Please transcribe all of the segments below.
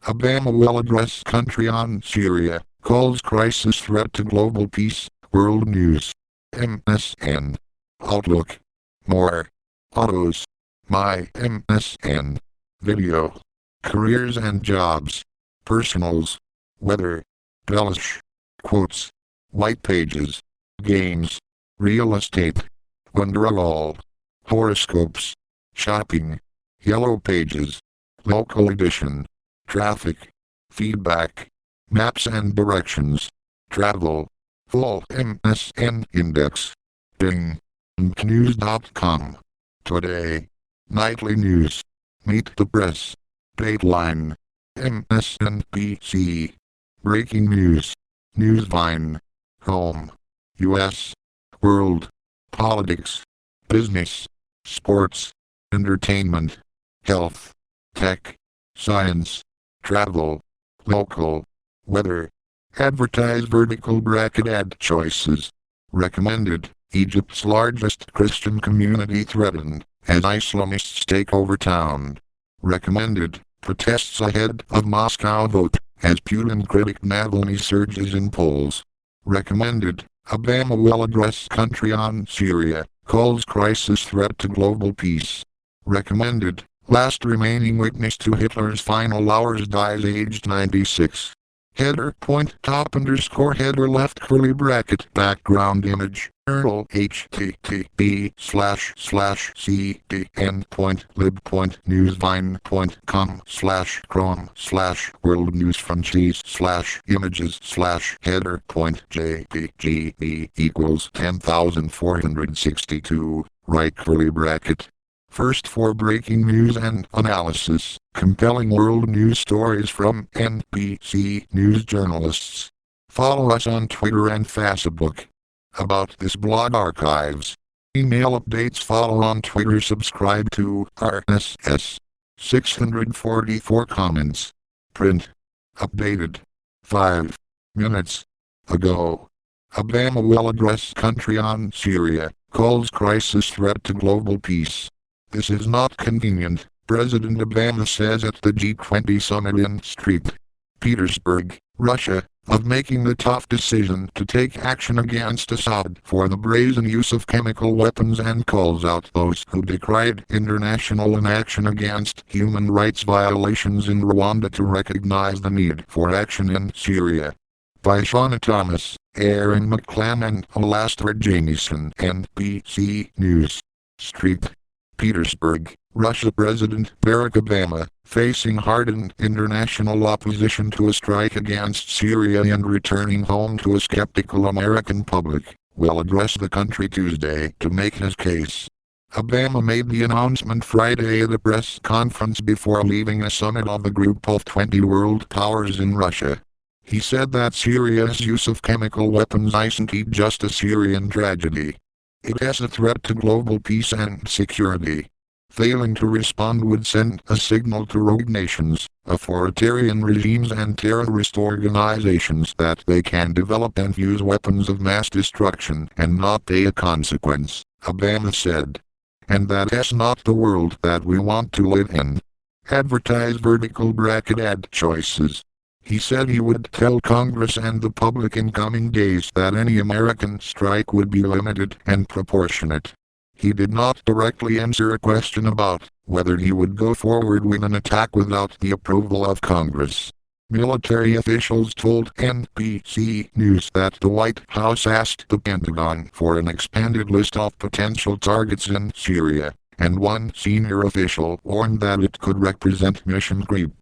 Obama will address country on Syria, calls crisis threat to global peace. World News. MSN. Outlook. More. Autos. My MSN. Video. Careers and jobs. Personals. Weather. Delish. Quotes. White pages. Games. Real estate. Wonderwall. Horoscopes. Shopping. Yellow pages. Local edition. Traffic. Feedback. Maps and directions. Travel. Full MSN index. Ding. News.com. Today. Nightly news. Meet the press. Dateline. MSNBC. Breaking news. Newsvine. Home. U.S. World. Politics. Business. Sports. Entertainment. Health. Tech. Science. Travel. Local. Weather. Advertise vertical bracket ad choices. Recommended. Egypt's largest Christian community threatened as Islamists take over town. Recommended. Protests ahead of Moscow vote as Putin critic Navalny surges in polls. Recommended. Obama will address country on Syria, calls crisis threat to global peace. Recommended. Last remaining witness to Hitler's final hours dies aged 96. Header point top underscore header left curly bracket background image URL http://cd.lib.newsvine.com/chrome/world news franchise/images/header point jpg equals 10,462 right curly bracket. First for breaking news and analysis, compelling world news stories from NBC News journalists. Follow us on Twitter and Facebook. About this blog archives. Email updates follow on Twitter subscribe to RSS. 644 comments. Print. Updated. 5 minutes ago. Obama will address country on Syria, calls crisis threat to global peace. This is not convenient, President Obama says at the G20 summit in St. Petersburg, Russia, of making the tough decision to take action against Assad for the brazen use of chemical weapons and calls out those who decried international inaction against human rights violations in Rwanda to recognize the need for action in Syria. By Shauna Thomas, Aaron McClam and Alastair Jamieson, NBC News. St. Petersburg, Russia. President Barack Obama, facing hardened international opposition to a strike against Syria and returning home to a skeptical American public, will address the country Tuesday to make his case. Obama made the announcement Friday at a press conference before leaving a summit of the group of 20 world powers in Russia. He said that Syria's use of chemical weapons isn't just a Syrian tragedy. It is a threat to global peace and security. Failing to respond would send a signal to rogue nations, authoritarian regimes and terrorist organizations that they can develop and use weapons of mass destruction and not pay a consequence, Obama said. And that is not the world that we want to live in. Advertise vertical bracket ad choices. He said he would tell Congress and the public in coming days that any American strike would be limited and proportionate. He did not directly answer a question about whether he would go forward with an attack without the approval of Congress. Military officials told NBC News that the White House asked the Pentagon for an expanded list of potential targets in Syria, and one senior official warned that it could represent mission creep.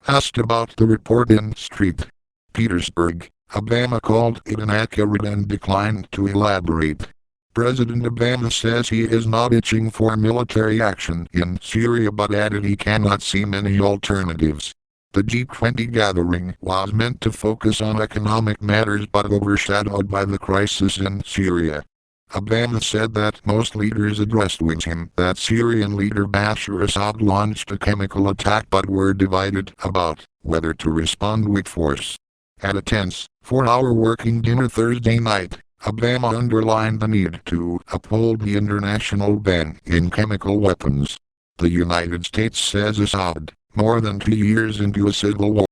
Asked about the report in St. Petersburg, Obama called it inaccurate and declined to elaborate. President Obama says he is not itching for military action in Syria but added he cannot see many alternatives. The G20 gathering was meant to focus on economic matters but overshadowed by the crisis in Syria. Obama said that most leaders addressed with him that Syrian leader Bashar Assad launched a chemical attack but were divided about whether to respond with force. At a tense, 4-hour working dinner Thursday night, Obama underlined the need to uphold the international ban in chemical weapons. The United States says Assad, more than 2 years into a civil war,